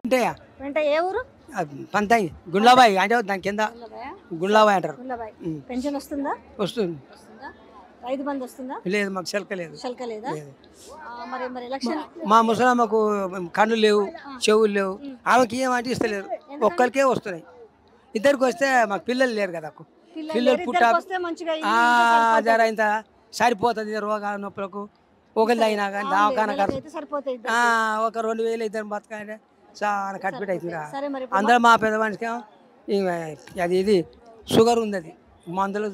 ఉంటాయా అంటే ఏ ఊరు? పంతాయి గుండ్లాబాయి అంటే దాని కింద గుండ్లాబాయి అంటారు. పెన్షన్ వస్తుందా? వస్తుంది. రైతు బంధు వస్తుందా? లేదు, మాకు శల్క లేదు. శల్క లేదా? మరి మరి ఎలక్షన్ మా ముసలమ్మకు కన్ను లేవు, చెవులు లేవు, ఆమెకి ఏమంటే ఇస్తలేరు. ఒక్కరికే వస్తున్నాయి. ఇద్దరికి వస్తే మాకు పిల్లలు లేరు కదా. పిల్లలు పుట్టా జర ఇంత సరిపోతుంది రోగాల నొప్పులకు. ఒకరి అయినా కానీ దవాఖాన ఒక 2000 ఇద్దరు బతకాలంటే చాలా కట్టిపెట్టి అవుతుంది. అందరూ మా పెద్ద మనిషికి అది ఇది షుగర్ ఉంది, అది మందులు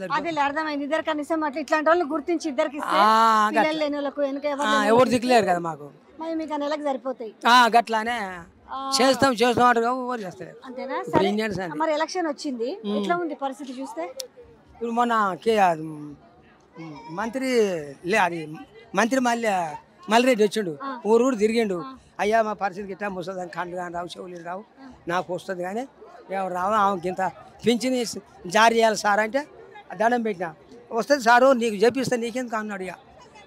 అర్థమైంది. ఇద్దరు కనీసం అట్లా ఇట్లాంటి వాళ్ళు గుర్తించి ఇద్దరికి ఎవరు దిక్కులేరు కదా మాకు. మీకు నెలకు సరిపోతాయి. గట్లానే చేస్తాం అంటారు, ఎవరు చేస్తారు. అంతేనా? మరి ఎలక్షన్ వచ్చింది, ఎట్లా ఉంది పరిస్థితి చూస్తే? ఇప్పుడు మొన్న మంత్రి అది మంత్రి మల్లిరెడ్డి వచ్చిండు, ఊరు తిరిగిండు. అయ్యా మా పరిస్థితి గిట్ట ముసలిదాన్ని కండ్లు కానీ రావు, చెవులు రావు, నాకు వస్తుంది కానీ ఎవరు రావు, ఆమెకి ఇంత పింఛని జారీ చేయాలి సార్ అంటే దండం పెట్టినా. వస్తుంది సారు, నీకు చెప్పిస్తా, నీకెందుకు అన్నాడు.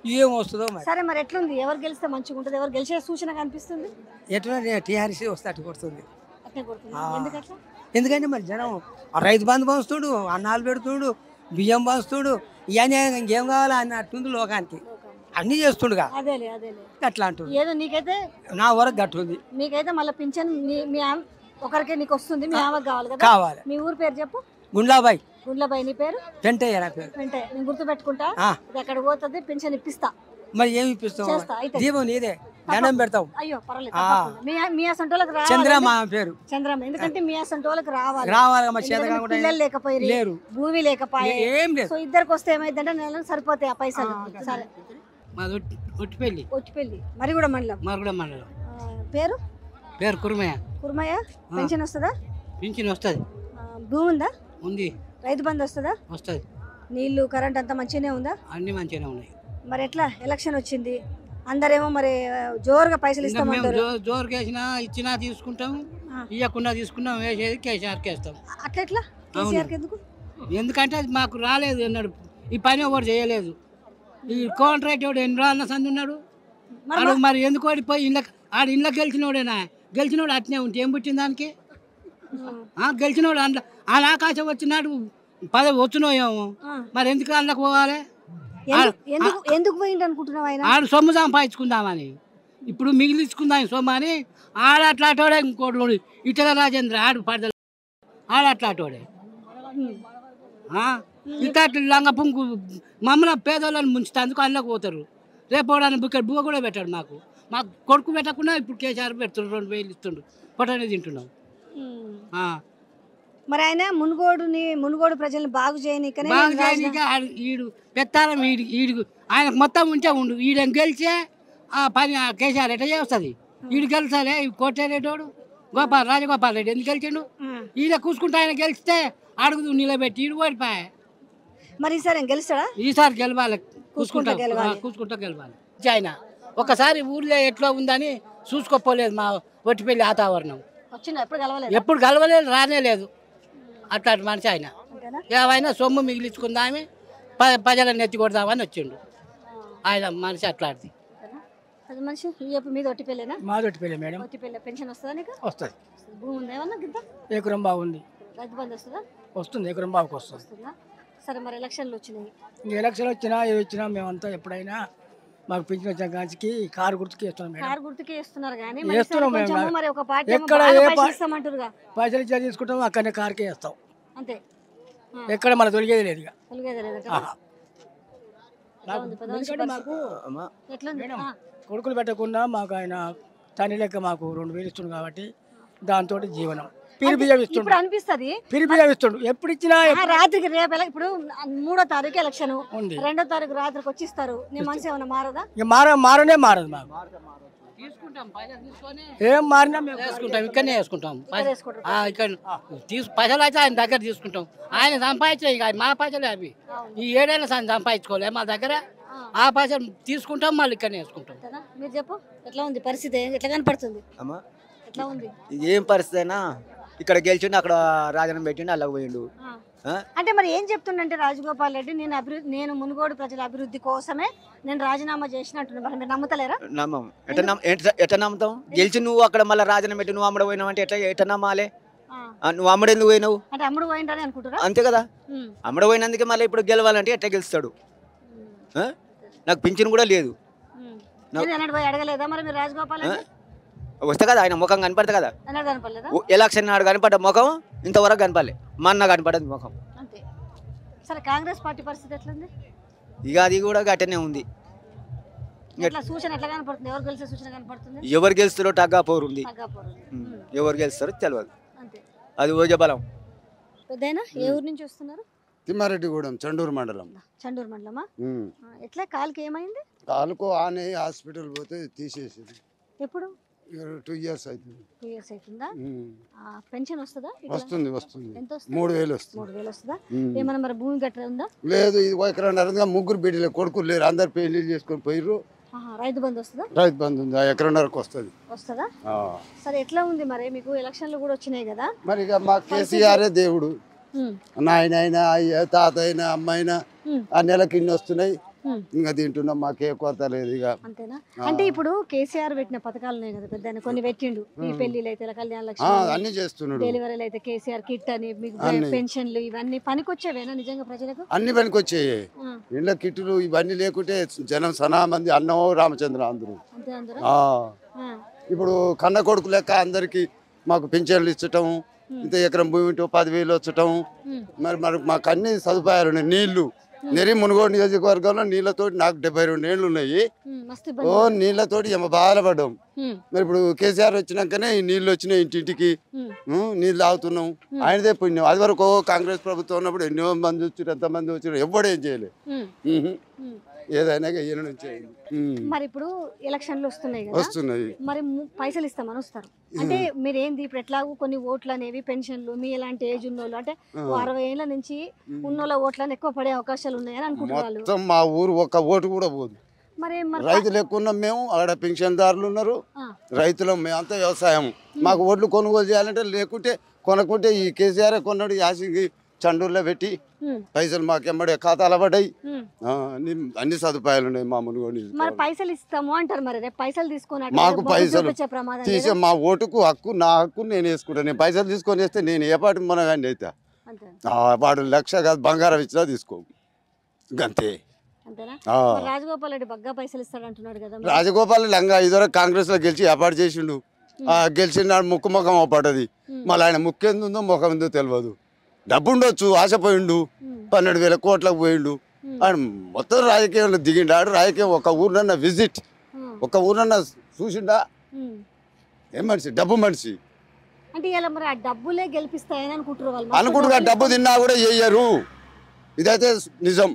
ఇక ఏం వస్తుందో మరి. సరే, మరి ఎట్లుంది? ఎవరు గెలిస్తే మంచిగా ఉంటుంది? ఎవరు గెలిచే సూచన కనిపిస్తుంది? ఎట్లా టీఆర్ఎస్ వస్తే అట్టు కొడుతుంది. ఎందుకంటే మరి జనం రైతు బంధు పంచుతుడు, అన్నాలు పెడుతుడు, బియ్యం పంచుతుడు, ఇవన్నీ ఇంకేం కావాలా అన్నట్టుంది లోకానికి. అన్ని చేస్తుండగా అట్లా అంటుంది. ఏదో నీకైతే నా వరకు గట్టుంది. మీకైతే మళ్ళీ పింఛన్ మీ ఒకరికే నీకు వస్తుంది, మీ ఆమెకు కావాలి కదా. కావాలి. మీ ఊరు పేరు చెప్పు. గుండ్లాబాయి. గుండ్లాబాయి. నీ పేరు? పెంటయ్య. నా పేరు పెంటయ్య. నేను గుర్తు పెట్టుకుంటా. అక్కడ పోతుంది, పింఛన్ ఇప్పిస్తా. మరి ఏమి ఇప్పిస్తావు? దీపం నీదే, దండం పెడతావు. అయ్యో పర్వాలేదు. మీ అసంటోళ్ళకి రావాలి. చంద్రమ్మ పేరు. చంద్రమ్మ. ఎందుకంటే మీ అసంటోళ్ళకి రావాలి. పిల్లలు లేకపోయారు, భూమి లేకపోయా, ఏం లేదు. సో ఇద్దరికి వస్తే ఏమైందంటే నెలకు సరిపోతాయి ఆ పైసలు. సరే. ఒట్టిపల్లి మరిగూడ మండలం. పేరు? కుర్మయ్య. కుర్మయ్య. పెన్షన్ వస్తుందా? పింఛన్ వస్తుంది. భూమి ఉందా? ఉంది. రైతు బంధు వస్తుందా? వస్తుంది. నీళ్లు కరెంట్ అంతా మంచిగానే ఉందా? అన్ని మంచిగానే ఉన్నాయి. మరి ఎట్లా ఎలక్షన్ వచ్చింది, అందరేమో మరి జోరుగా పైసలు ఇస్తామంటారు. జోరుగా ఇచ్చినా తీసుకుంటాం, ఇవ్వకుండా తీసుకున్నాం, వేసేది కేసీఆర్కి వేస్తాం. అట్లా ఎట్లా కేసీఆర్కి ఎందుకు? ఎందుకంటే అది మాకు రాలేదు అన్నాడు, ఈ పని ఒకటి చేయలేదు. ఈ కాంట్రాక్ట్ వాడు ఎన్ని రాళ్ళ సంది ఉన్నాడు, మరి ఎందుకు ఓడిపోయి ఇంట్లో గెలిచినోడు అట్నే ఉంటే ఏం పుట్టింది దానికి? గెలిచినోడు అందులో ఆడ ఆకాశం వచ్చినాడు పదవి వచ్చినోయేమో, మరి ఎందుకు అందులోకి పోవాలి? ఎందుకు పోయింది అనుకుంటున్నావు? ఆయన ఆడు సొమ్ము సంపాదించుకుందామని, ఇప్పుడు మిగిలించుకుందాం సొమ్ము అని. ఆడ అట్లాటోడే, ఇంకోటి ఇటల రాజేంద్ర ఆడు పడదలు, ఆడ అట్లాటోడే. ఇట్లా లంగ పుంకు మమ్మల్ని పేదోళ్ళని ముంచుతందుకు అందులోకి పోతారు. రేపోవడానికి బుక్కడు బువ్వ కూడా పెట్టాడు మాకు కొడుకు పెట్టకుండా ఇప్పుడు కేసీఆర్ పెడుతుండ్రు, 2000 ఇస్తుండ్రు, పొట్టనే తింటున్నాం. మరి ఆయన మునుగోడు ప్రజల్ని బాగు చేయనీక ఈడు పెత్తారం ఈడు ఆయనకు మొత్తం ఉంటే ఉండు, ఈడని గెలిచే ఆ పని కేసీఆర్ ఎట్లా చేస్తుంది? ఈడు గెలిచాలే కోటేరేటోడు రాజగోపాల్ రెడ్డి ఎందుకు గెలిచిండు? ఈడ కూసుకుంటే ఆయన గెలిస్తే అడుగుదు నిలబెట్టి ఈడు ఓడిపోయా. మరి ఈసారి గెలుస్తాడా? ఈసారి గెలవాలి, కూసుకుంటా గెలవాలి. ఆయన ఒకసారి ఊర్లో ఎట్లా ఉందని చూసుకోపోలేదు మా ఒట్టిపల్లి వాతావరణం. ఎప్పుడు గెలవలేదు, రానే లేదు. అట్లాంటి మనిషి ఆయన. ఏమైనా సొమ్ము మిగిలించుకుందామని ప్రజలను ఎత్తి కొడదామని వచ్చిండు ఆయన మనిషి. అట్లాంటిది మనిషి. మీద ఒట్టిపల్లేనా? మాది ఒట్టిపల్లి మేడం. ఒట్టిపల్లి. పెన్షన్ వస్తుందా నీకు? వస్తుంది. భూమి ఉందా ఏమన్నా? గింత ఎకరం బాగుంది. రైతు బంధు వస్తుందా? వస్తుంది, ఎకరం బాగుకి వస్తుందా? సరే, మరి ఎలక్షన్లు వచ్చినాయి. ఎలక్షన్ వచ్చినా మేమంతా ఎప్పుడైనా మాకు పింఛన్ వచ్చిన కాంచికి కారు గుర్తుకి ఇస్తున్నాం. కారు గుర్తుకి ఇస్తున్నారు కానీ మరి ఒక పార్టీ పైసలు ఇచ్చా తీసుకుంటాం, అక్కడనే కారుకే వేస్తాం అంతే. ఎక్కడ మన తొలిగేది లేదు. కొడుకులు పెట్టకుండా మాకు ఆయన తని లెక్క మాకు 2000 ఇస్తుంది కాబట్టి దాంతో జీవనం. అనిపిస్తుంది ఎప్పుడు ఇచ్చినా రాత్రికి రేపు ఇప్పుడు 3వ తారీఖు ఎలక్షన్, 2వ తారీఖు రాత్రికి వచ్చిస్తారు. నీ మనసు ఏమన్నా మారదా? మారదు మాకు. ఏం మారినా వేసుకుంటాం, ఇక్కడనే వేసుకుంటాం. పైసలు అయితే ఆయన దగ్గర తీసుకుంటాం. ఆయన సంపాదించే మా పైసలే అవి. ఈ 7 ఏళ్ళ సంపాదించుకోలే మా దగ్గర. ఆ పైసలు తీసుకుంటాం, మళ్ళీ ఇక్కడనే వేసుకుంటాం. మీరు చెప్పు, ఎట్లా ఉంది పరిస్థితి? ఎట్లా కనపడుతుంది? ఎట్లా ఉంది? ఏం పరిస్థితి అయినా ఇక్కడ గెలిచిండు, అక్కడ రాజనం పెట్టిండు, అలా పోయిండు. అంటే మరి ఏం చెప్తుండంటే రాజగోపాల్ రెడ్డి నేను మునుగోడు ప్రజల అభివృద్ధి కోసమే నేను రాజీనామా చేసినట్టు మరి మీరు నమ్ముతలేరా? నమ్మం. ఎట్లా నమ్ముతాం? గెలిచి నువ్వు అక్కడ మళ్ళీ రాజీనామా పెట్టి నువ్వు అమ్మడ పోయినావు అంటే ఎట్లా నమ్మాలి? నువ్వు అమ్మడు ఎందుకు పోయినావు? అంటే అమ్ముడు పోయిందని అనుకుంటారా? అంతే కదా, అమ్మడ పోయినందుకే మళ్ళీ ఇప్పుడు గెలవాలంటే ఎట్లా గెలుస్తాడు? నాకు పింఛన్ కూడా లేదు. అడగలేదా మరి మీరు రాజగోపాల్ రెడ్డి? వస్తే కదా ఆయన ముఖం కనపడతా కదా. ఎలక్షన్ నాడు కనపడ్డ ముఖం ఇంతవరకు కనపడలే, మొన్న కనపడదు ముఖం. అంతే. సరే కాంగ్రెస్ పార్టీ పరిస్థితి ఎట్లుంది? ఇక అది కూడా గట్టనే ఉంది. సూచన ఎట్లా కనపడుతుంది? ఎవరు గెలిచే సూచన కనపడుతుంది? ఎవరు గెలుస్తారో టగ్గా పోరు ఉంది. ఎవరు గెలుస్తారో తెలియదు. అది ఓజ బలం. పెద్దయినా ఏ ఊరు నుంచి వస్తున్నారు? తిమ్మారెడ్డిగూడెం, చండూరు మండలం. చండూరు మండలమా? ఎట్లా కాలుకి ఏమైంది? కాలుకు ఆనే హాస్పిటల్ పోతే తీసేసింది. ఎప్పుడు? 2 years అవుతుంది. 2 years అవుతుందా? పెన్షన్ వస్తుందా? వస్తుంది. ఎంత వస్తుంది? 3000 వస్తుంది. 3000 వస్తుందా? ఏమన్నా మరి భూమి గట్ర ఉందా? లేదు, ఇది ఎకరన్నరగా 3 బిడ్డలు కొడుకులు లేరు, అందరు పెళ్లి చేసుకొని పోయిర్రు. రైతు బంధు వస్తుందా? రైతు బంధు ఉంది, ఎకరన్నరకు వస్తుంది. వస్తుందా? సరే ఎట్లా ఉంది మరి? మీకు ఎలక్షన్లు కూడా వచ్చినాయి కదా మరి. ఇక మా కేసీఆరే దేవుడు. నాయన తాత అయినా అమ్మ అయినా ఆ నెలకి ఇన్ని వస్తున్నాయి, ఇంకా తింటున్నాం, మాకే కొరత లేదు ఇక. అంతేనా? అంటే ఇప్పుడు కేసీఆర్ పెట్టిన పథకాలు ఉన్నాయి కదా పెద్ద, కొన్ని పెట్టిండు. ఈ పెళ్లిళ్ళు అయితే కళ్యాణ లక్ష్మి, అన్ని చేస్తున్నాడు. డెలివరీలు అయితే కేసీఆర్ కిట్ అని, మీకు పెన్షన్లు ఇవన్నీ పనికొచ్చేవేనా నిజంగా ప్రజలకు? అన్ని పనికొచ్చాయి. ఇండ్ల కిట్టులు ఇవన్నీ లేకుంటే జనం సనా మంది అన్నం రామచంద్ర అందరూ. ఇప్పుడు కన్న కొడుకు లెక్క అందరికి మాకు పింఛన్లు ఇచ్చటం, ఇంత ఎకరం భూమి 10,000 వచ్చటం. మరి మాకు అన్ని సదుపాయాలు ఉన్నాయి. నీళ్లు నెరి మునుగోడు నియోజకవర్గంలో నీళ్లతోటి నాకు 72 ఏళ్ళు ఉన్నాయి. నీళ్లతోటి బాధపడ్డాం. మరి ఇప్పుడు కేసీఆర్ వచ్చినాకనే ఈ నీళ్లు వచ్చినాయి, ఇంటింటికి నీళ్ళు తాగుతున్నాం. ఆయనదే పుణ్యం. అది వరకు కాంగ్రెస్ ప్రభుత్వం ఉన్నప్పుడు ఎన్నో మంది వచ్చారు, ఎంతమంది వచ్చారు, ఎవడేం చేయలేదు. ఏదైనా ఈయన నుంచి మరి ఇప్పుడు ఎలక్షన్లు వస్తున్నాయి. మరి పైసలు ఇస్తామని వస్తారు అంటే మీరు ఏంది? ఇప్పుడు ఎట్లాగూ కొన్ని ఓట్లు అనేవి పెన్షన్లు మీ ఎలాంటి ఏజ్ ఉన్నోళ్ళు అంటే 60 ఏళ్ల నుంచి ఉన్నోళ్ళ ఓట్లని ఎక్కువ పడే అవకాశాలు ఉన్నాయని అనుకుంటున్నారు. మా ఊరు ఒక్క ఓటు కూడా పోదు. మరి రైతులు ఎక్కువ ఉన్నాం మేము, ఆడ పెన్షన్దారులు ఉన్నారు, రైతులం మేమంతా వ్యవసాయం. మాకు ఓట్లు కొనుగోలు చేయాలంటే లేకుంటే కొనుక్కుంటే ఈ కేసీఆర్ కొన్నాడు, యాసింగి చండూరులో పెట్టి పైసలు మాకు ఎమ్మడే ఖాతాలో పడ్డాయి. అన్ని సదుపాయాలు ఉన్నాయి మా మునుగోడు. మరి పైసలు ఇస్తాము అంటారు, మరి రేపు పైసలు తీసుకొని మాకు పైసలు తీసే మా ఓటుకు హక్కు, నా హక్కు నేను వేసుకుంటాను. నేను పైసలు తీసుకొని వేస్తే నేను ఏ పాటి మనగాండి అయితే వాడు 1,00,000 కాదు బంగారం ఇచ్చినా తీసుకో అంతే. రాజగోపాల్ రెడ్డి బగ్గా పైసలు ఇస్తాడు అంటున్నాడు కదా. రాజగోపాల్ లంగా ఇదివరకు కాంగ్రెస్ లో గెలిచి ఏర్పాటు చేసిండు. గెలిచిన ముక్కు ముఖం పడ్డది. మళ్ళీ ఆయన ముక్కు ఎందుందో ముఖం ఎందో తెలియదు. డబ్బు ఉండొచ్చు, ఆశపోయిండు, 12,000 కోట్లకు పోయిండు. ఆయన మొత్తం రాజకీయంలో దిగిండు. ఆడు రాజకీయం ఒక ఊరినన్నా విజిట్, ఒక ఊరినన్నా చూసిండా? ఏం మనిషి, డబ్బు మనిషి. అనుకుంటున్నా డబ్బు తిన్నా కూడా చెయ్యరు. ఇదైతే నిజం.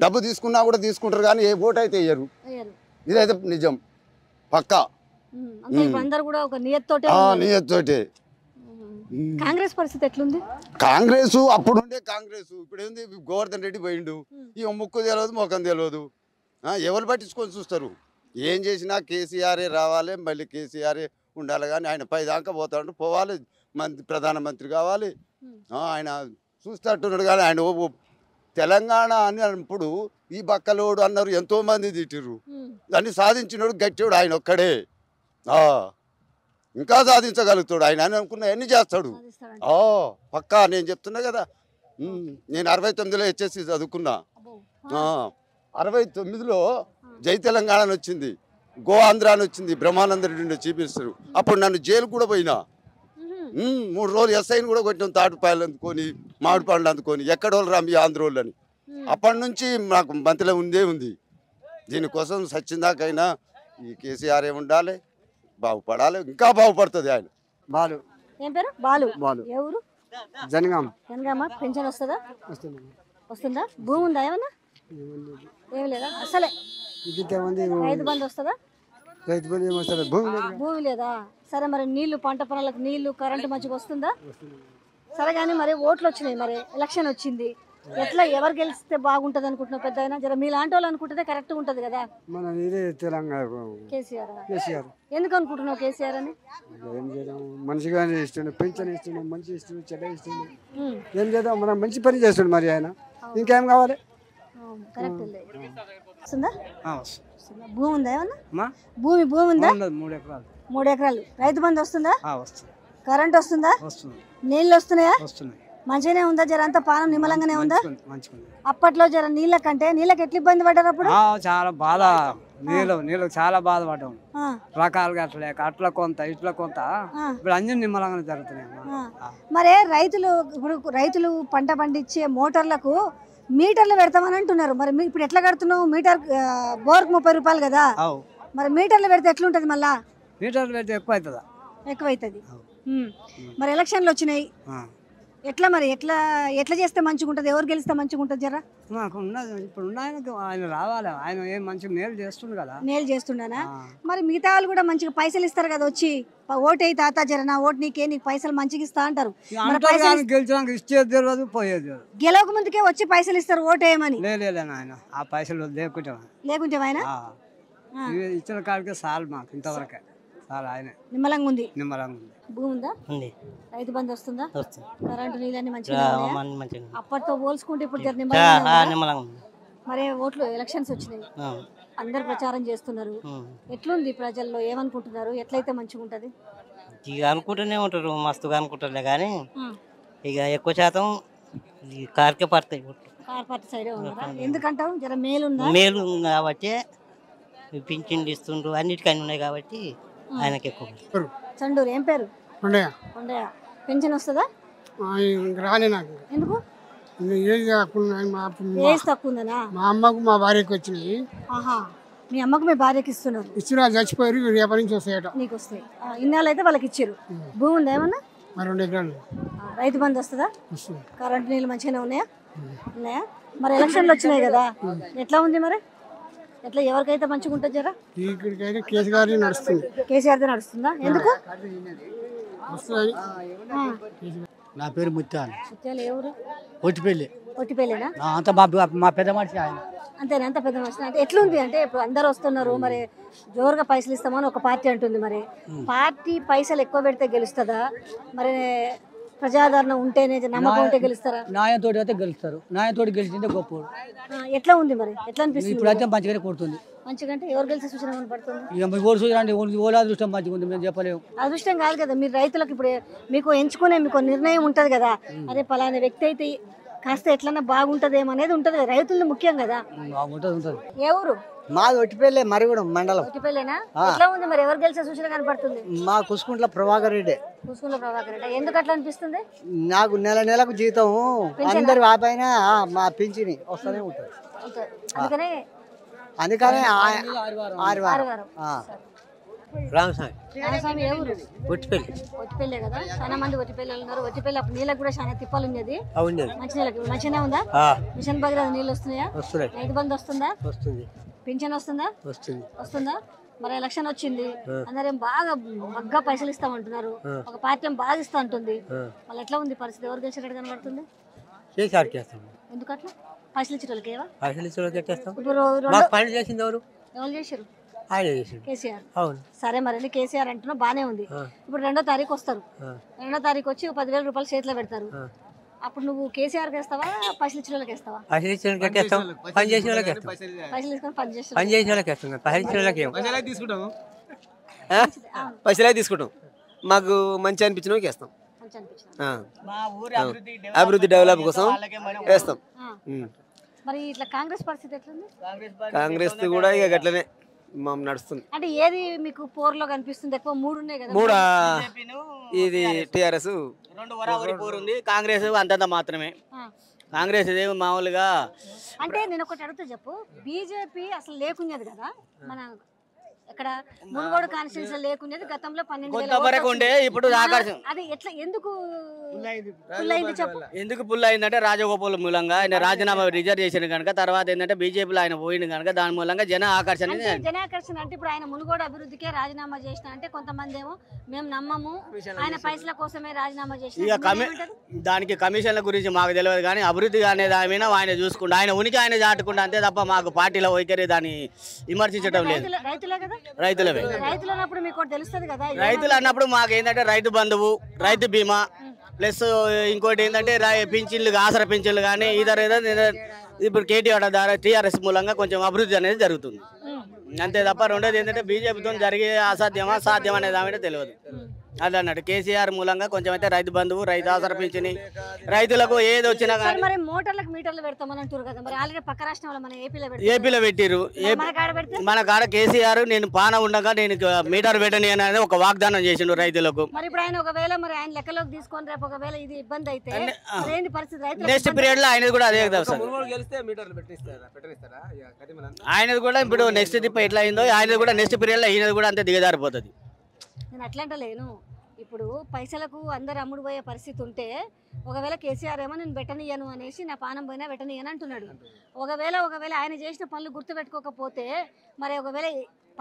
డబ్బు తీసుకున్నా కూడా తీసుకుంటారు కానీ ఏ ఓటు అయితే వేయరు. ఇదైతే నిజం పక్కా. నియత్తోటే. కాంగ్రెస్ పరిస్థితి ఎట్లుంది? కాంగ్రెస్ అప్పుడుండే కాంగ్రెస్ ఇప్పుడు ఏంది? గోవర్ధన్ రెడ్డి పోయిండు, ఇక ముక్కు తెలియదు, ముఖం తెలియదు. ఎవరు పట్టించుకొని చూస్తారు? ఏం చేసినా కేసీఆరే రావాలి, మళ్ళీ కేసీఆరే ఉండాలి. కానీ ఆయన పై దాకా పోతాడు, పోవాలి, ప్రధానమంత్రి కావాలి. ఆయన చూస్తట్టున్నాడు కానీ ఆయన తెలంగాణ అని అన్నప్పుడు ఈ బక్కలోడు అన్నారు, ఎంతో మంది తిట్టిర్రు. దాన్ని సాధించినోడు గట్టివాడు ఆయన ఒక్కడే. ఇంకా సాధించగలుగుతాడు ఆయన అని అనుకున్న ఎన్ని చేస్తాడు. పక్కా నేను చెప్తున్నా కదా. నేను 69లో హెచ్ఎస్సి చదువుకున్నా. 69లో జై తెలంగాణ వచ్చింది, గో ఆంధ్ర అని వచ్చింది, బ్రహ్మానంద రెడ్డి చీఫ్ మినిస్టర్. అప్పుడు నన్ను జైలు కూడా పోయినా. 3 రోజులు ఎస్ఐని కూడా కొట్టినాం, తాటిపాయలు అందుకొని, మామిడి పండ్లు అందుకొని. ఎక్కడోళ్ళు రా మీ ఆంధ్రోళ్ళు అని. అప్పటి నుంచి నాకు మంత్రిలో ఉంది. దీనికోసం సచ్చిందాకైనా ఈ కేసీఆర్ ఉండాలి, బాగుపడాలి, ఇంకా బాగుపడుతుంది ఆయన. బాలు. ఏం పేరు? బాలు. ఏ ఊరు? జనగామ. పెన్షన్ వస్తుందా? భూమి ఉందా ఏమన్నా? ఏమి లేదా అసలే? రైతు బంధు వస్తుందా? భూమి లేదా? సరే మరి నీళ్లు, పంట పొలాలకు నీళ్లు, కరెంటు మంచిగా వస్తుందా? సరే కానీ మరి ఓట్లు వచ్చినాయి, మరి ఎలక్షన్ వచ్చింది, ఎట్లా ఎవరు గెలిస్తే బాగుంటది అనుకుంటున్నావు పెద్ద అయినా జర మీలాంటి వాళ్ళు అనుకుంటే కరెక్ట్ ఉంటది కదా మన ఇదే తెలంగాణ కేసీఆర్ ఎందుకు అనుకుంటున్నావు కేసీఆర్ అని ఏం చేద్దాం మంచిగా ఇస్తుండే పెన్షన్ ఇస్తుండే మంచి ఇస్తుండే చెడ్డ ఇస్తుండే ఏం చేద్దాం మనం మంచి పని చేస్తుండే మరి ఆయన ఇంకేం కావాలి కరెక్ట్ వస్తుందా భూమి ఉందా ఏమన్నా భూమి ఉందా 3 ఎకరాలు 3 ఎకరాలు రైతు బంధు వస్తుందా వస్తుంది కరెంట్ వస్తుందా నీళ్ళు వస్తున్నాయా మంచిగానే ఉందా జర అంతా పానం నిమ్మలంగానే ఉందా అప్పట్లో జర నీళ్ళకి ఎట్లా ఇబ్బంది పడ్డారు అప్పుడు చాలా బాధ నీళ్ళు చాలా బాధపడ్డాం రకాలుగా అట్లా కొంత ఇట్లా కొంత ఇప్పుడు అన్ని నిమ్మలంగానే జరుగుతున్నాయి మరే రైతులు పంట పండించే మోటార్లకు మీటర్లు పెడతామని అంటున్నారు మరి ఇప్పుడు ఎట్లా కడుతున్నావు మీటర్ బోర్కు 30 రూపాయలు కదా మరి మీటర్లు పెడితే ఎట్లుంటది మళ్ళా మీటర్లు పెడితే ఎక్కువ అవుతుంది మరి ఎలక్షన్లు వచ్చినాయి ఎట్లా మరి ఎట్లా చేస్తే మంచిగా ఉంటుంది ఎవరు గెలిస్తే మంచిగా ఉంటుంది జరా మాకు ఉన్నది ఇప్పుడు ఆయన రావాలి ఆయన ఏం మంచి మేలు చేస్తుంది కదా మేలు చేస్తుండనా మరి మిగతా వాళ్ళు కూడా మంచిగా పైసలు ఇస్తారు కదా వచ్చి ఓటు అయి తాత జర నా ఓటు నీకు పైసలు మంచిగా ఇస్తా అంటారు గెలిచినాక ఇచ్చేది తెలియదు పోయేది గెలవక ముందుకే వచ్చి పైసలు ఇస్తారు ఓటు వేయమని ఆయన ఆ పైసలు లేకుంటే ఆయన ఇచ్చిన కాడికే చాలు మాకు ఇంతవరకే చాలా ఆయన నిమ్మలంగా ఉంది భూమి ఉందా రైతు బంధు వస్తుందా కరెంటు నీళ్ళని మంచిగా అప్పటితో పోల్చుకుంటే ఇప్పుడు మరి ఓట్లు ఎలక్షన్స్ వచ్చినాయి అందరు ప్రచారం చేస్తున్నారు ఎట్లుంది ప్రజల్లో ఏమనుకుంటున్నారు ఎట్లయితే మంచిగా ఉంటది ఇక అనుకుంటూనే ఉంటారు మస్తుగా అనుకుంటారులే కానీ ఇక ఎక్కువ శాతం కార్కే పడతాయి కార్ పార్టీ సైడే ఉన్నారా ఎందుకంటావు జర మేలు కాబట్టి పింఛన్లు ఇస్తుండ్రు అన్నిటికీ ఉన్నాయి కాబట్టి ఆయనకి ఎక్కువ చండూరు ఏం పేరు పెన్షన్ వస్తుందా రాలే నాకు ఎందుకు ఏజ్ తక్కువ ఉందనా మా అమ్మకు మా భార్యకి వచ్చినాయి మీ అమ్మకు మీ భార్యకి ఇస్తున్నారు ఇచ్చిన చచ్చిపోయారు రేపటి నుంచి వస్తాయట నీకు వస్తాయి ఇన్నాళ్ళు అయితే వాళ్ళకి ఇచ్చారు భూమి ఉందా ఏమన్నా 2 ఎకరాలు రైతు బంధు వస్తుందా కరెంటు నీళ్ళు మంచిగానే ఉన్నాయా మరి ఎలక్షన్లు వచ్చినాయి కదా ఎట్లా ఉంది మరి ఎట్లా ఎవరికైతే మంచిగా ఉంటుంది జరా ఇక్కడికైతే కేసీఆర్ నడుస్తుందా ఎందుకు నా పేరు ముత్యాలు ఎవరు ఒట్టిపల్లినా అంత మా పెద్ద మనిషి ఆయన అంతేనా అంత పెద్ద మనిషి అంటే ఎట్లుంది అంటే ఇప్పుడు అందరు వస్తున్నారు మరి జోరుగా పైసలు ఇస్తామని ఒక పార్టీ అంటుంది మరి పార్టీ పైసలు ఎక్కువ పెడితే గెలుస్తుందా మరి ప్రజాదరణ ఉంటేనే నమ్మకం ఉంటే గెలుస్తారా న్యాయంతో అయితే గెలుస్తారు న్యాయంతో గెలిచిందే గొప్ప ఎట్లా ఉంది మరి ఎట్లా అనిపిస్తుంది ఇప్పుడు అయితే మంచిగానే కొడుతుంది మంచిగా అంటే ఎవరు గెలిచే సూచన పడుతుంది ఓటు సూచన అంటే ఓలా అదృష్టం మంచిగా ఉంది మేము చెప్పలేము అదృష్టం కాదు కదా మీరు రైతులకు ఇప్పుడు మీకు ఎంచుకునే మీకు నిర్ణయం ఉంటది కదా అదే పలానా వ్యక్తి అయితే కాస్త ఎట్లన్నా బాగుంటదేమో అనేది ఉంటది కదా రైతులు ముఖ్యం కదా ఏ ఊరు మాది ఒట్టిపల్లి మరిగూడెం మండలం ఒట్టిపల్లేనా ఎట్లా ఉంది మరి ఎవరు గెలిచే సూచన కనపడుతుంది మా కుసుకుంట్ల ప్రభాకర్ రెడ్డి ఎందుకు అట్లా అనిపిస్తుంది నాకు నెలకు జీతం అందరి పైన మా పింఛని వస్తూనే ఉంటుంది అందుకనే రామస్వామి ఏ ఊరు ఒట్టిపల్లి కదా చాలా మంది ఒట్టిపల్లి ఉన్నారు ఒట్టిపల్లి అప్పుడు నీళ్ళకి కూడా చాలా తిప్పాలు ఉన్నది మంచి నీళ్ళకి మంచిగానే ఉందా మిషన్ భగీరథ నీళ్ళు వస్తున్నాయా రైతు బంధు వస్తుందా పింఛన్ వస్తుందా మరి ఎలక్షన్ వచ్చింది అందరేం బాగా పైసలు ఇస్తామంటున్నారు ఒక పార్టీ బాగా ఇస్తా ఉంటుంది మళ్ళీ ఎట్లా ఉంది పరిస్థితి ఎవరు గెలిచేటట్టు కనబడుతుంది ఎందుకు అట్లా పైసలు ఇచ్చేటోళ్ళకి ఎవరు చేశారు కేసీఆర్ సరే మరి కేసీఆర్ అంటున్నా బానే ఉంది ఇప్పుడు 2వ తారీఖు వస్తారు 2వ తారీఖు వచ్చి 10,000 రూపాయలు చేతిలో పెడతారు అప్పుడు నువ్వు కేసీఆర్ వేస్తావా పైసలు ఇచ్చిన వాళ్ళకి వేస్తావా పైసలు తీసుకుంటాం మాకు మంచి అనిపించిన వేస్తాం అభివృద్ధి డెవలప్ కోసం వేస్తాం మరి ఇట్లా కాంగ్రెస్ పరిస్థితి ఎట్లుంది కాంగ్రెస్ కూడా ఇక గట్లనే నడుస్తుంది అంటే ఏది మీకు పోర్లో కనిపిస్తుంది ఎక్కువ 3 ఉన్నాయి కదా 3 ఇది టిఆర్ఎస్ 2 వరావరి పోరు ఉంది కాంగ్రెస్ అంతంత మాత్రమే కాంగ్రెస్ ఇదేమో మామూలుగా అంటే నేను ఒకటి అడుగుతా చెప్పు బీజేపీ అసలు లేకున్నది కదా మన ఇక్కడ మునుగోడు కాన్స్టిట్యూన్సీ లేకునేది గతంలో 12,000 కొంతవరకు ఉండే ఇప్పుడు ఆకర్షణ అది ఎట్లా ఎందుకు పుల్లైంది చెప్పు. ఎందుకు పుల్ అయిందంటే రాజగోపాల్ మూలంగా ఆయన రాజీనామా రిజర్వ్ చేసిన కనుక తర్వాత ఏంటంటే బీజేపీలో ఆయన పోయింది కనుక దాని మూలంగా జన ఆకర్షణ జనాకర్షణ అంటే ఇప్పుడు ఆయన మునుగోడు అభివృద్ధికే రాజీనామా చేసిన అంటే కొంతమంది ఏమో మేము నమ్మము ఆయన పైసల కోసమే రాజీనామా చేసిన. ఇక దానికి కమిషన్ల గురించి మాకు తెలియదు కానీ అభివృద్ధి అనేది ఆయన చూసుకుంటా ఆయన ఉనికి ఆయన చాటుకుంటా అంతే తప్ప మాకు పార్టీలో వైఖరి దాన్ని విమర్శించడం లేదు. రైతులే కదా, రైతులవే. రైతులు అన్నప్పుడు మీకు తెలుస్తుంది కదా, రైతులు అన్నప్పుడు మాకు ఏంటంటే రైతు బంధువు, రైతు బీమా ప్లస్ ఇంకోటి ఏంటంటే పింఛన్లు, ఆసరా పింఛన్లు కానీ ఇప్పుడు కేటీఆర్ ద్వారా టీఆర్ఎస్ మూలంగా కొంచెం అభివృద్ధి అనేది జరుగుతుంది అంతే తప్ప రెండోది ఏంటంటే బీజేపీతో జరిగే అసాధ్యమా సాధ్యం అనేది ఆమె తెలియదు. అది అన్నట్టు కేసీఆర్ మూలంగా కొంచెం అయితే రైతు బంధువు, రైతు ఆసరా పింఛని రైతులకు ఏది వచ్చినా కానీ మరి మోటార్లకు మీటర్లు పెడతామని అంటారు కదా, మరి ఆల్రెడీ పక్క రాష్ట్రంలో మన ఏపీలో పెట్టిరు. మన కాడ కేసీఆర్ నేను పాన ఉండగా నేను మీటర్ పెట్టని అనేది ఒక వాగ్దానం చేసిండు రైతులకు. మరి ఇప్పుడు ఆయన ఒకవేళ మరి ఆయన లెక్కలోకి తీసుకొని రేపు ఒకవేళ ఇది ఇబ్బంది అయితే ఏంటి పరిస్థితి? రైతు నెక్స్ట్ పీరియడ్ లో ఆయనది కూడా అదే ఆయనది కూడా ఇప్పుడు నెక్స్ట్ దిప్ప ఎట్లా అయిందో ఆయనది కూడా నెక్స్ట్ పీరియడ్ లో ఈయనది కూడా అంతే దిగజారిపోతుంది. నేను అట్లంటలేను, ఇప్పుడు పైసలకు అందరు అమ్ముడు పోయే పరిస్థితి ఉంటే ఒకవేళ కేసీఆర్ ఏమో నేను పెట్టనియను అనేసి నా పానం పోయినా పెట్టనియను అంటున్నాడు. ఒకవేళ ఆయన చేసిన పనులు గుర్తుపెట్టుకోకపోతే మరి ఒకవేళ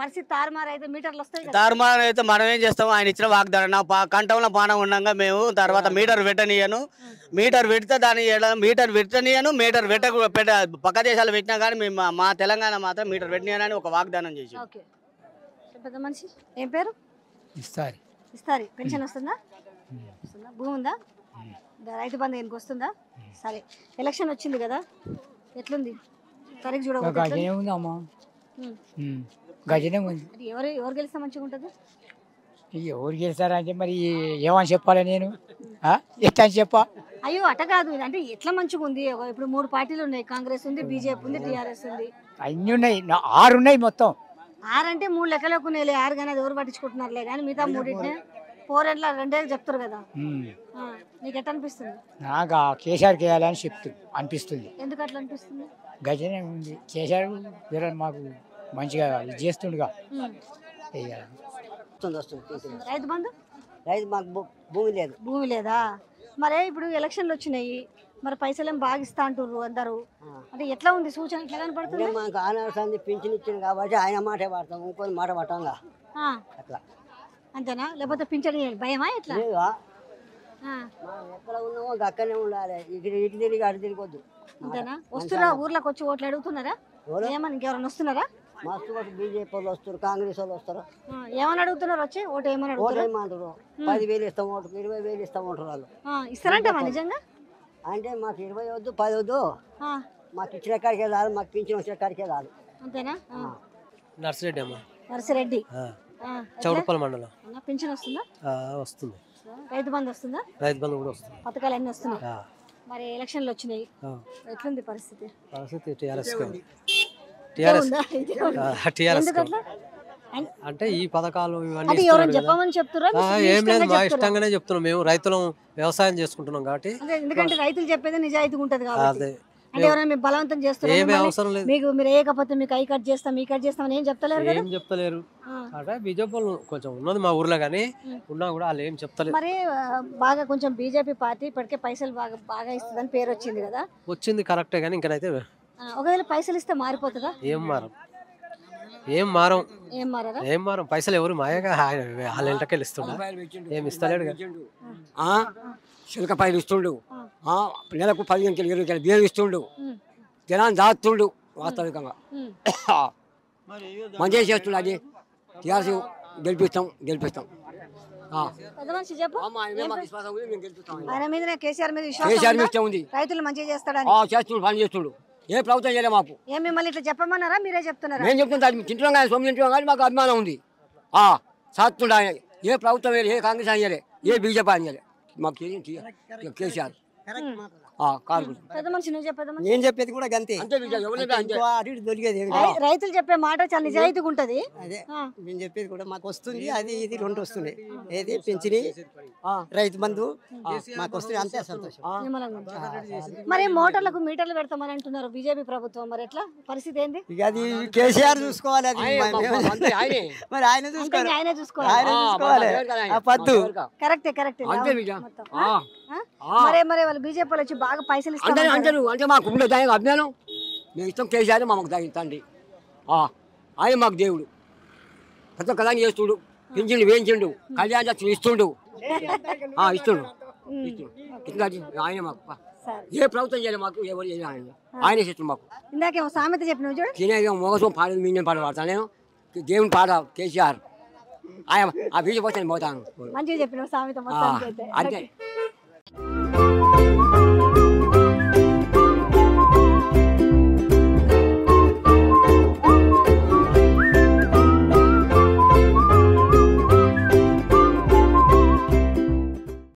పరిస్థితి తారుమారు అయితే మీటర్లు వస్తాయి. తారుమారు అయితే మనం ఏం చేస్తాం, ఆయన ఇచ్చిన వాగ్దానం నా కంఠంలో పానం ఉండగా మేము తర్వాత మీటర్ పెట్టనియను, మీటర్ పెడితే దాని మీటర్ పెట్టనియను, మీటర్ పెట్ట పక్క దేశాలు పెట్టినా కానీ మేము మా తెలంగాణ మాత్రం మీటర్ పెట్టనియనని ఒక వాగ్దానం చేసి. ఓకే, పెద్ద మనిషి ఏం పేరు? ఇస్తారు. పెన్షన్ వస్తుందా? భూమి ఉందా? రైతు బంధు ఎందుకు వస్తుందా? సరే, ఎలక్షన్ వచ్చింది కదా, ఎట్లుంది తరగతి చూడబోతుంది? ఎవరు గెలిస్తే మంచిగా ఉంటుంది? ఎవరు గెలుస్తారంటే మరి ఏమని చెప్పాలి నేను, ఎట్లా చెప్పా? అయ్యో అట కాదు, అంటే ఎట్లా మంచిగా ఉంది? ఇప్పుడు 3 పార్టీలు ఉన్నాయి, కాంగ్రెస్ ఉంది, బీజేపీ ఉంది, టీఆర్ఎస్ ఉంది, అన్ని ఉన్నాయి, 6 ఉన్నాయి మొత్తం. 6 అంటే 3 లెక్కలకు 6 కానీ అది ఎవరు పట్టించుకుంటున్నారులే కానీ మిగతా 3 4 ఏళ్ళ 2 చెప్తారు కదా. నీకు ఎట్లా అనిపిస్తుంది? నాకు కేసీఆర్ చేయాలని అనిపిస్తుంది. ఎందుకు అట్లా అనిపిస్తుంది? గజనే ఉంది, కేసీఆర్ మాకు మంచిగా ఇది చేస్తుండగా. రైతు బంధు? రైతు మాకు భూమి లేదా? మరే ఇప్పుడు ఎలక్షన్లు వచ్చినాయి, మరి పైసలు ఏం బాగా ఇస్తా అంటారు అందరు, అంటే ఎట్లా ఉంది సూచన? ఎట్లా కనపడుతుంది? మాకు ఆనవసరం పింఛన్ ఇచ్చింది కాబట్టి ఆయన మాట పడతాం, ఇంకో మాట పడతాం అట్లా. అంతేనా? లేకపోతే పింఛన్ భయమా ఎట్లా? ఎక్కడ ఉన్నామో అక్కడనే ఉండాలి, ఇటు తిరిగి అటు తిరిగొద్దు. అంతేనా? వస్తురా ఊర్లోకి వచ్చి ఓట్లు అడుగుతున్నారా? ఏమని ఇంకెవరైనా వస్తున్నారా? మస్తు బీజేపీ వాళ్ళు వస్తారు, కాంగ్రెస్ వాళ్ళు వస్తారు. ఏమని అడుగుతున్నారు వచ్చి? ఓటు ఏమని అడుగుతారు? 10,000 ఇస్తాం, ఓటు 20,000 ఇస్తాం ఉంటారు వాళ్ళు. ఇస్తారంటా నిజంగా? అంటే మాకు 20 వద్దు, 10 వద్దు, మాకు ఇచ్చిన కాడికే రాదు, మాకు పింఛన్ వచ్చిన కాడికే రాదు. అంతేనా? నర్సిరెడ్డి అమ్మ. నర్సిరెడ్డి చౌడపల్లి మండలం. పింఛన్ వస్తుందా? వస్తుంది. రైతు బంధు వస్తుందా? రైతు బంధు కూడా వస్తుంది. పథకాలు అన్నీ వస్తున్నాయి. మరి ఎలక్షన్లు వచ్చినాయి, ఎట్లుంది పరిస్థితి? టీఆర్ఎస్ అంటే ఈ పథకాలు ఇవన్నీ ఏం లేదు, మా ఇష్టంగానే చెప్తున్నాం. మేము రైతులం, వ్యవసాయం చేసుకుంటున్నాం కాబట్టి. ఎందుకంటే రైతులు చెప్పేది నిజాయితీగా ఉంటది కాబట్టి. అంటే ఎవరైనా మీరు బలవంతం చేస్తున్నారు, మీకు మీరు ఏకపోతే మీకు ఐ కట్ చేస్తాం, ఈ కట్ చేస్తాం అని ఏం చెప్తలేరు. ఏం చెప్తలేరు అంటే బీజేపీ కొంచెం ఉన్నది మా ఊర్లో కానీ ఉన్నా కూడా వాళ్ళు ఏం చెప్తలేరు. మరి బాగా కొంచెం బీజేపీ పార్టీ ఇప్పటికే పైసలు బాగా ఇస్తుందని పేరు వచ్చింది కదా. వచ్చింది కరెక్టే కానీ ఇంకనైతే ఒకవేళ పైసలు ఇస్తే మారిపోతుందా? ఏం మారం పైసలు ఎవరు మాయగా వాళ్ళ ఇంటకెళ్ళి ఇస్తుండ, ఏం ఇస్తలేడు. చిలకపాయలు ఇస్తుండు, నెలకు 15 కిలో 20 కిలో బియ్యం ఇస్తుండు, జనాన్ని దాస్తుండు. వాస్తవికంగా మంచిగా చేస్తుండు. అది టీఆర్ఎస్ గెలిపిస్తాం. రైతులు మంచిగా చేస్తాడు, పని చేస్తుండు. ఏ ప్రభుత్వం చేయలే మాకు. ఏం మిమ్మల్ని ఇట్లా చెప్పమన్నారా, మీరే చెప్తున్నారా? మేము చెప్తున్నాం, తింటున్నాం కానీ సొమ్ము తింటున్నాం కానీ మాకు అభిమానం ఉంది. సాత్తుండ ఆయన ఏ ప్రభుత్వం వేయలే, ఏ కాంగ్రెస్ అని చేయలే, ఏ బీజేపీ అని చేయలే, మాకు కేసీఆర్. కారు గుర్తు. పెద్ద మనిషి నువ్వు చెప్పేది నేను చెప్పేది కూడా గంతే అంతే విజయ్, ఎవరైనా అంతే. ఇంకో అటు ఇటు దొరికేది ఏమి రైతులు చెప్పే మాట చాలా నిజాయితీగా ఉంటది. అదే నేను చెప్పేది కూడా మాకు వస్తుంది, అది ఇది రెండు వస్తున్నాయి. ఏది పెంచిని రైతు బంధు మాకు వస్తుంది, అంతే సంతోషం. నిమ్మలంగా ఉంటుంది. మరి మోటార్లకు మీటర్లు పెడతామని అంటున్నారు బీజేపీ ప్రభుత్వం, మరి ఎట్లా పరిస్థితి ఏంది? ఇక అది కేసీఆర్ చూసుకోవాలి, అది అంతే ఆయనే. మరి ఆయన చూసుకోవాలి, ఆయనే చూసుకోవాలి. ఆయన చూసుకోవాలి. ఆ పద్దు కరెక్టే కరెక్టే. అంతే విజయ్. మరే మరి వాళ్ళు బీజేపీ వాళ్ళు వచ్చి బాగా పైసలు అంటే ఇస్తారు. అంటారు అంటే మాకు ఉండే దానికి అభిమానం, మేము ఇష్టం కేసీఆర్ మాకు తండ్రి, ఆయన మాకు దేవుడు, ప్రతి ఒక్క దాన్ని చేస్తుడు, పింఛన్లు వేయించిండు, కళ్యాణ లక్ష్మి ఇస్తుండు, ఇస్తుండు ఇట్లా ఆయన మాకు ఏ ప్రభుత్వం చేయాలి, మాకు ఎవరు చేయాలి, ఆయన చేస్తుంది మాకు. ఇందాకేమో సామెత చెప్పిన చూడు, తినేది మొగసం పాడేది మీడియం పాట పాడతాను నేను, దేవుని పాట కేసీఆర్ ఆయన ఆ బీజేపీ పోతాను మంచిగా చెప్పిన సామెత మొత్తానికి అయితే. అంతే.